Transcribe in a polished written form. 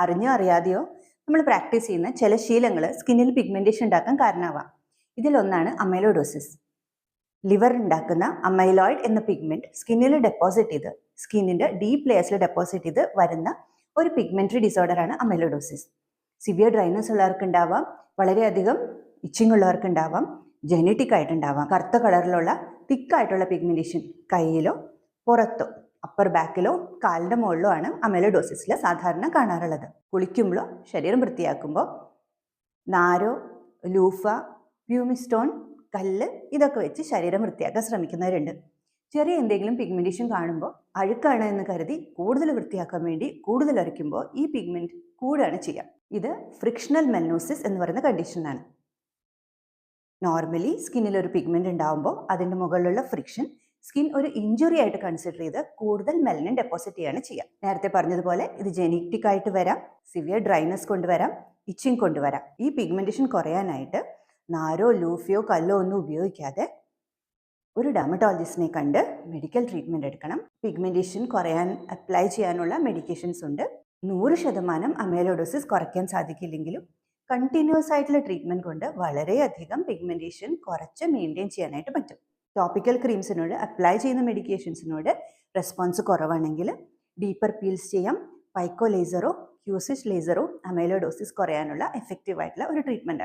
അറിഞ്ഞോ അറിയാതെയോ നമ്മൾ പ്രാക്ടീസ് ചെയ്യുന്ന ചില ശീലങ്ങൾ സ്കിന്നിൽ പിഗ്മെന്റേഷൻ ഉണ്ടാക്കാൻ കാരണമാവാം. ഇതിലൊന്നാണ് അമൈലോയിഡോസിസ്. ലിവർ ഉണ്ടാക്കുന്ന അമൈലോയിഡ് എന്ന പിഗ്മെന്റ് സ്കിന്നിൽ ഡെപ്പോസിറ്റ് ചെയ്ത് സ്കിന്നിന്റെ ഡീപ്പ് ലെയേഴ്സിൽ ഡെപ്പോസിറ്റ് ചെയ്ത് വരുന്ന ഒരു പിഗ്മെന്ററി ഡിസോർഡർ ആണ് അമൈലോയിഡോസിസ്. സിവിയർ ഡ്രൈനസ് ഉള്ളവർക്ക് ഉണ്ടാവാം, വളരെയധികം ഇച്ചിങ് ഉള്ളവർക്ക് ഉണ്ടാവാം, ജനറ്റിക് ആയിട്ടുണ്ടാവാം. കറുത്ത കളറിലുള്ള തിക്കായിട്ടുള്ള പിഗ്മെന്റേഷൻ കയ്യിലോ പുറത്തോ അപ്പർ ബാക്കിലോ കാലിൻ്റെ മുകളിലോ ആണ് അമൈലോയിഡോസിസിൽ സാധാരണ കാണാറുള്ളത്. കുളിക്കുമ്പോഴോ ശരീരം വൃത്തിയാക്കുമ്പോൾ നാരോ, ലൂഫ, പ്യൂമിസ്റ്റോൺ, കല്ല് ഇതൊക്കെ വെച്ച് ശരീരം വൃത്തിയാക്കാൻ ശ്രമിക്കുന്നവരുണ്ട്. ചെറിയ എന്തെങ്കിലും പിഗ്മെന്റേഷൻ കാണുമ്പോൾ അഴുക്കാണ് എന്ന് കരുതി കൂടുതൽ വൃത്തിയാക്കാൻ വേണ്ടി കൂടുതൽ ഉരയ്ക്കുമ്പോൾ ഈ പിഗ്മെന്റ് കൂടുകയാണ് ചെയ്യുക. ഇത് ഫ്രിക്ഷണൽ മെലനോസിസ് എന്ന് പറയുന്ന കണ്ടീഷനാണ്. നോർമലി സ്കിന്നിൽ ഒരു പിഗ്മെന്റ് ഉണ്ടാവുമ്പോൾ അതിൻ്റെ മുകളിലുള്ള ഫ്രിക്ഷൻ സ്കിൻ ഒരു ഇഞ്ചുറി ആയിട്ട് കൺസിഡർ ചെയ്ത് കൂടുതൽ മെലനിൻ ഡെപ്പോസിറ്റ് ചെയ്യാണ് ചെയ്യുക. നേരത്തെ പറഞ്ഞതുപോലെ ഇത് ജനറ്റിക് ആയിട്ട് വരാം, സിവിയർ ഡ്രൈനസ് കൊണ്ടുവരാം, ഇച്ചിങ് കൊണ്ടുവരാം. ഈ പിഗ്മെന്റേഷൻ കുറയാനായിട്ട് നാരോ, ലൂഫയോ, കല്ലോ ഒന്നും ഉപയോഗിക്കാതെ ഒരു ഡെർമറ്റോളജിസ്റ്റിനെ കണ്ട് മെഡിക്കൽ ട്രീറ്റ്മെൻറ്റ് എടുക്കണം. പിഗ്മെന്റേഷൻ കുറയാൻ അപ്ലൈ ചെയ്യാനുള്ള മെഡിക്കേഷൻസ് ഉണ്ട്. 100% അമൈലോയിഡോസിസ് കുറയ്ക്കാൻ സാധിക്കില്ലെങ്കിലും കണ്ടിന്യൂസ് ആയിട്ടുള്ള ട്രീറ്റ്മെൻറ്റ് കൊണ്ട് വളരെയധികം പിഗ്മെന്റേഷൻ കുറച്ച് മെയിൻറ്റെയിൻ ചെയ്യാനായിട്ട് പറ്റും. ടോപ്പിക്കൽ ക്രീംസിനോട് അപ്ലൈ ചെയ്യുന്ന മെഡിക്കേഷൻസിനോട് റെസ്പോൺസ് കുറവാണെങ്കിൽ ഡീപ്പർ പീൽസ് ചെയ്യാം. പൈക്കോ ലേസറോ ക്യൂസിഷ് ലേസറോ അമൈലോയിഡോസിസ് കുറയാനുള്ള എഫക്റ്റീവ് ആയിട്ടുള്ള ഒരു ട്രീറ്റ്മെൻറ്റാണ്.